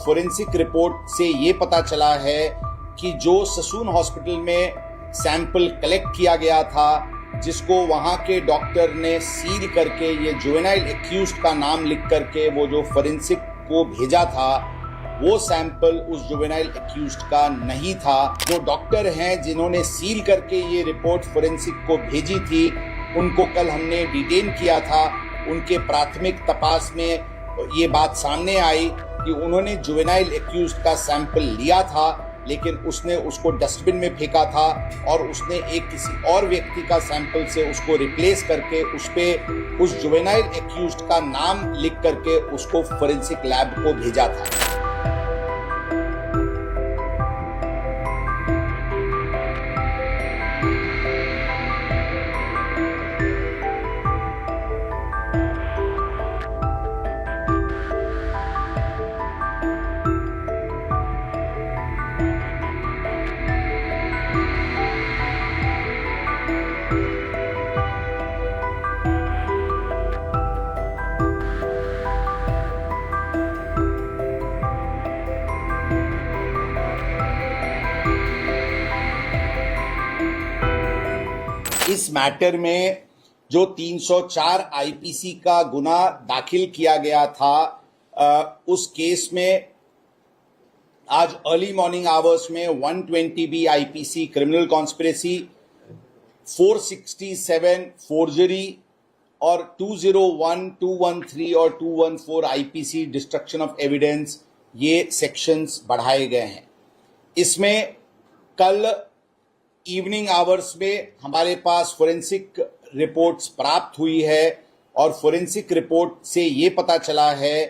Forensic report से ये पता चला है कि जो ससून हॉस्पिटल में सैंपल कलेक्ट किया गया था, जिसको वहां के डॉक्टर ने सील करके ये जुवेनाइल एक्यूज्ड का नाम लिख करके वो जो फोरेंसिक को भेजा था, वो सैंपल उस जुवेनाइल एक्यूज्ड का नहीं था। जो डॉक्टर हैं जिन्होंने सील करके ये रिपोर्ट फोरेंसिक को भेजी थी, उनको कल हमने डिटेन किया था। उनके प्राथमिक तपास में ये बात सामने आई कि उन्होंने जुवेनाइल एक्यूज्ड का सैंपल लिया था, लेकिन उसने उसको डस्टबिन में फेंका था और उसने एक किसी और व्यक्ति का सैंपल से उसको रिप्लेस करके उस पे उस जुवेनाइल एक्यूज्ड का नाम लिख करके उसको फोरेंसिक लैब को भेजा था। इस मैटर में जो 304 आईपीसी का गुना दाखिल किया गया था, उस केस में आज अर्ली मॉर्निंग आवर्स में 120 B IPC criminal conspiracy, 467 forgery और 201, 213 और 214 आईपीसी डिस्ट्रक्शन ऑफ एविडेंस, ये सेक्शंस बढ़ाए गए हैं। इसमें कल इवनिंग आवर्स में हमारे पास फोरेंसिक रिपोर्ट्स प्राप्त हुई है और फोरेंसिक रिपोर्ट से ये पता चला है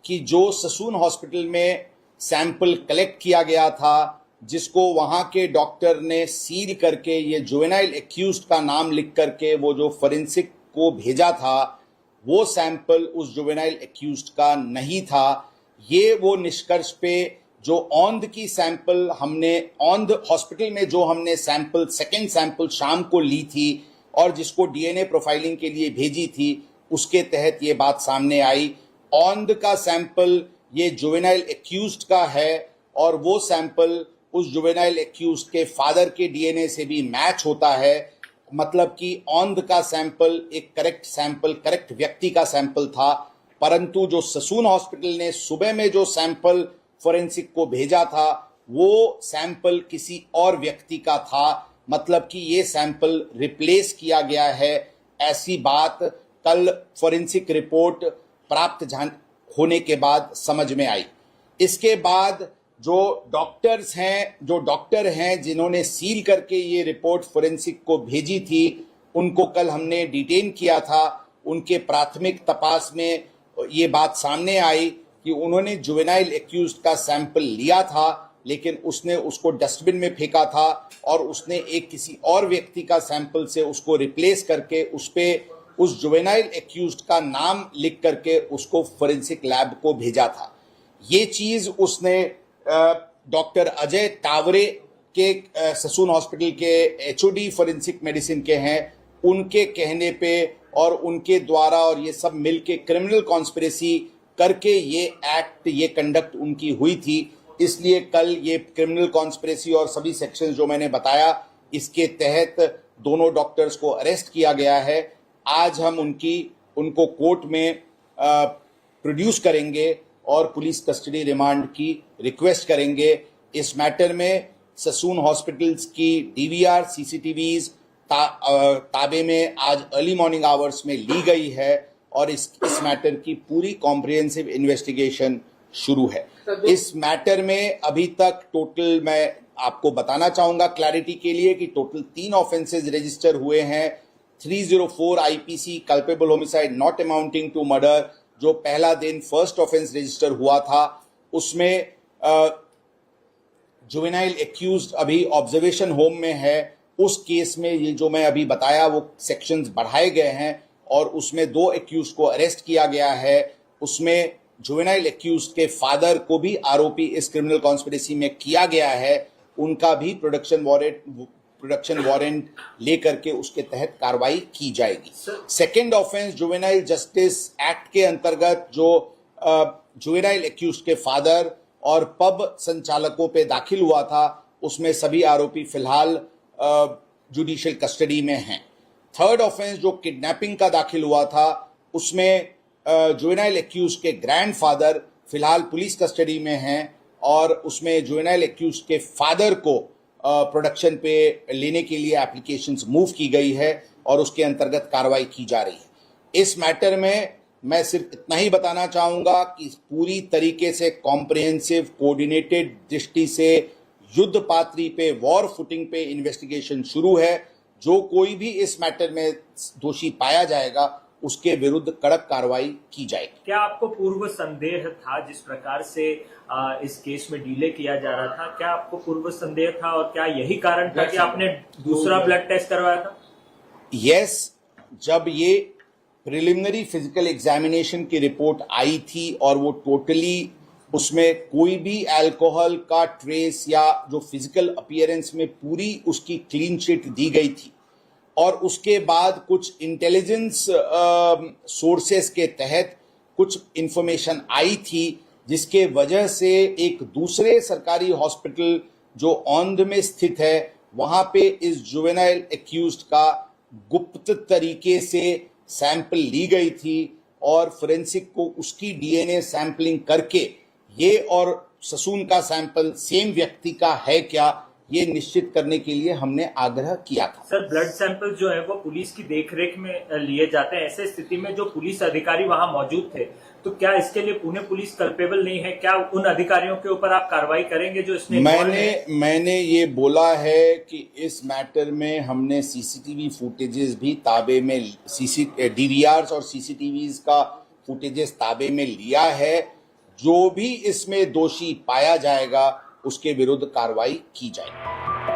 कि जो ससून हॉस्पिटल में सैंपल कलेक्ट किया गया था, जिसको वहां के डॉक्टर ने सील करके ये जुवेनाइल एक्यूज्ड का नाम लिख करके वो जो फोरेंसिक को भेजा था, वो सैंपल उस जुवेनाइल एक्यूज्ड का नहीं था। ये वो निष्कर्ष पे जो औंध की सैंपल हमने औंध हॉस्पिटल में जो हमने सैंपल सेकेंड सैंपल शाम को ली थी और जिसको डीएनए प्रोफाइलिंग के लिए भेजी थी, उसके तहत ये बात सामने आई। औंध का सैंपल ये जुवेनाइल एक्यूज्ड का है और वो सैंपल उस जुवेनाइल एक्यूज्ड के फादर के डीएनए से भी मैच होता है। मतलब कि औंध का सैंपल एक करेक्ट व्यक्ति का सैंपल था, परंतु जो ससून हॉस्पिटल ने सुबह में जो सैंपल फोरेंसिक को भेजा था, वो सैंपल किसी और व्यक्ति का था। मतलब कि ये सैंपल रिप्लेस किया गया है, ऐसी बात कल फोरेंसिक रिपोर्ट प्राप्त होने के बाद समझ में आई। इसके बाद जो डॉक्टर हैं जिन्होंने सील करके ये रिपोर्ट फोरेंसिक को भेजी थी, उनको कल हमने डिटेन किया था। उनके प्राथमिक तपास में ये बात सामने आई कि उन्होंने जुवेनाइल एक्यूज्ड का सैंपल लिया था, लेकिन उसने उसको डस्टबिन में फेंका था और उसने एक किसी और व्यक्ति का सैंपल से उसको रिप्लेस करके उस पे उस जुवेनाइल एक्यूज्ड का नाम लिख करके उसको फोरेंसिक लैब को भेजा था। ये चीज उसने डॉक्टर अजय टावरे के ससून हॉस्पिटल के एचओडी फोरेंसिक मेडिसिन के हैं, उनके कहने पे और उनके द्वारा और ये सब मिलके क्रिमिनल कॉन्स्पिरेसी करके ये कंडक्ट उनकी हुई थी। इसलिए कल ये क्रिमिनल कॉन्स्पिरेसी और सभी सेक्शंस जो मैंने बताया, इसके तहत दोनों डॉक्टर्स को अरेस्ट किया गया है। आज हम उनको कोर्ट में प्रोड्यूस करेंगे और पुलिस कस्टडी रिमांड की रिक्वेस्ट करेंगे। इस मैटर में ससून हॉस्पिटल्स की डीवीआर सीसीटीवीज ताबे में आज अर्ली मॉर्निंग आवर्स में ली गई है और इस मैटर की पूरी कॉम्प्रिहेंसिव इन्वेस्टिगेशन शुरू है। इस मैटर में अभी तक टोटल, मैं आपको बताना चाहूंगा क्लैरिटी के लिए, कि टोटल 3 ऑफेंसेज रजिस्टर हुए हैं। 304 IPC culpable homicide not amounting to murder, जो पहला दिन फर्स्ट ऑफेंस रजिस्टर हुआ था, उसमें जुवेनाइल एक्यूज्ड अभी ऑब्जर्वेशन होम में है। उस केस में ये जो मैं अभी बताया वो सेक्शंस बढ़ाए गए हैं और उसमें 2 एक्यूज्ड को अरेस्ट किया गया है। उसमें जुवेनाइल एक्यूज्ड के फादर को भी आरोपी इस क्रिमिनल कॉन्स्पिरेसी में किया गया है। उनका भी प्रोडक्शन वारंट लेकर के उसके तहत कार्रवाई की जाएगी। Second offence juvenile justice act के अंतर्गत जो जुवेनाइल एक्यूज्ड के फादर और पब संचालकों पे दाखिल हुआ था, उसमें सभी आरोपी फिलहाल जुडिशियल कस्टडी में हैं। थर्ड ऑफेंस जो किडनैपिंग का दाखिल हुआ था, उसमें जुवेनाइल एक्यूज के ग्रैंडफादर फिलहाल पुलिस कस्टडी में हैं और उसमें जुवेनाइल एक्यूज के फादर को प्रोडक्शन पे लेने के लिए एप्लीकेशंस मूव की गई है और उसके अंतर्गत कार्रवाई की जा रही है। इस मैटर में मैं सिर्फ इतना ही बताना चाहूंगा कि पूरी तरीके से कॉम्प्रिहेंसिव कोऑर्डिनेटेड दृष्टि से युद्ध पात्री पे वॉर फुटिंग पे इन्वेस्टिगेशन शुरू है। जो कोई भी इस मैटर में दोषी पाया जाएगा उसके विरुद्ध कड़क कार्रवाई की जाएगी। क्या आपको पूर्व संदेह था जिस प्रकार से इस केस में डिले किया जा रहा था? क्या आपको पूर्व संदेह था और क्या यही कारण था कि आपने दूसरा ब्लड टेस्ट करवाया था? यस, जब ये प्रिलिमिनरी फिजिकल एग्जामिनेशन की रिपोर्ट आई थी और वो टोटली उसमें कोई भी अल्कोहल का ट्रेस या जो फिजिकल अपीयरेंस में पूरी उसकी क्लीन चिट दी गई थी और उसके बाद कुछ इंटेलिजेंस सोर्सेस के तहत कुछ इंफॉर्मेशन आई थी जिसके वजह से एक दूसरे सरकारी हॉस्पिटल जो औंध में स्थित है वहां पे इस जुवेनाइल एक्यूज्ड का गुप्त तरीके से सैंपल ली गई थी और फोरेंसिक को उसकी डीएनए सैंपलिंग करके ये और ससून का सैंपल सेम व्यक्ति का है क्या ये निश्चित करने के लिए हमने आग्रह किया था। सर, ब्लड सैंपल जो है वो पुलिस की देखरेख में लिए जाते हैं। ऐसे स्थिति में जो पुलिस अधिकारी वहां मौजूद थे, तो क्या इसके लिए पुणे पुलिस कल्पेबल नहीं है? क्या उन अधिकारियों के ऊपर आप कार्रवाई करेंगे जो इसमें मैंने ये बोला है कि इस मैटर में हमने सीसीटीवी फुटेजेस भी ताबे में डीवीआर और सीसीटीवीज का फुटेजेस ताबे में लिया है। जो भी इसमें दोषी पाया जाएगा उसके विरुद्ध कार्रवाई की जाएगी।